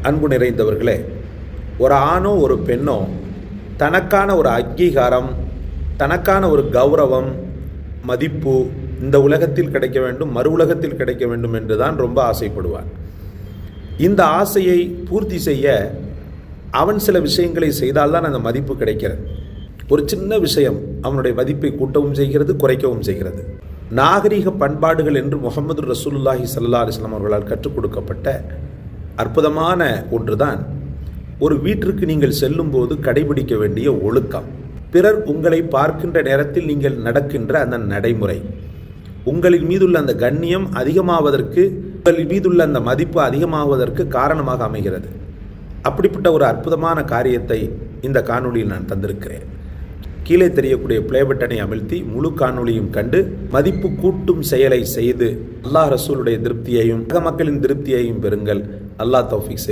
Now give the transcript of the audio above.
அன்பு நிறைந்தவர்களே, ஒரு ஆணோ ஒரு பெண்ணோ தனக்கான ஒரு அங்கீகாரம், தனக்கான ஒரு கௌரவம், மதிப்பு இந்த உலகத்தில் கிடைக்க வேண்டும், மறு உலகத்தில் கிடைக்க வேண்டும் என்று தான் ரொம்ப ஆசைப்படுவான். இந்த ஆசையை பூர்த்தி செய்ய அவன் சில விஷயங்களை செய்தால்தான் அந்த மதிப்பு கிடைக்கிறது. ஒரு சின்ன விஷயம் அவனுடைய மதிப்பை கூட்டவும் செய்கிறது, குறைக்கவும் செய்கிறது. நாகரிக பண்பாடுகள் என்று முஹம்மது ரசூலுல்லாஹி ஸல்லல்லாஹு அலைஹி வஸல்லம் அவர்களால் கற்றுக் கொடுக்கப்பட்ட அற்புதமான ஒன்றுதான் ஒரு வீட்டிற்கு நீங்கள் செல்லும்போது கடைபிடிக்க வேண்டிய ஒழுக்கம். பிறர் உங்களை பார்க்கின்ற நேரத்தில் நீங்கள் நடக்கின்ற அந்த நடைமுறை, உங்களின் மீதுள்ள அந்த கண்ணியம் அதிகமாவதற்கு, உங்களின் மீதுள்ள அந்த மதிப்பு அதிகமாவதற்கு காரணமாக அமைகிறது. அப்படிப்பட்ட ஒரு அற்புதமான காரியத்தை இந்த காணொளியில் நான் தந்திருக்கிறேன். கீழே தெரியக்கூடிய ப்ளே பட்டனை அமிழ்த்தி முழு காணொளியும் கண்டு மதிப்பு கூட்டும் செயலை செய்து அல்லாஹ் ரசூலுடைய திருப்தியையும் மக்களின் திருப்தியையும் பெறுங்கள். அல்லாஹ் தௌஃபீக்.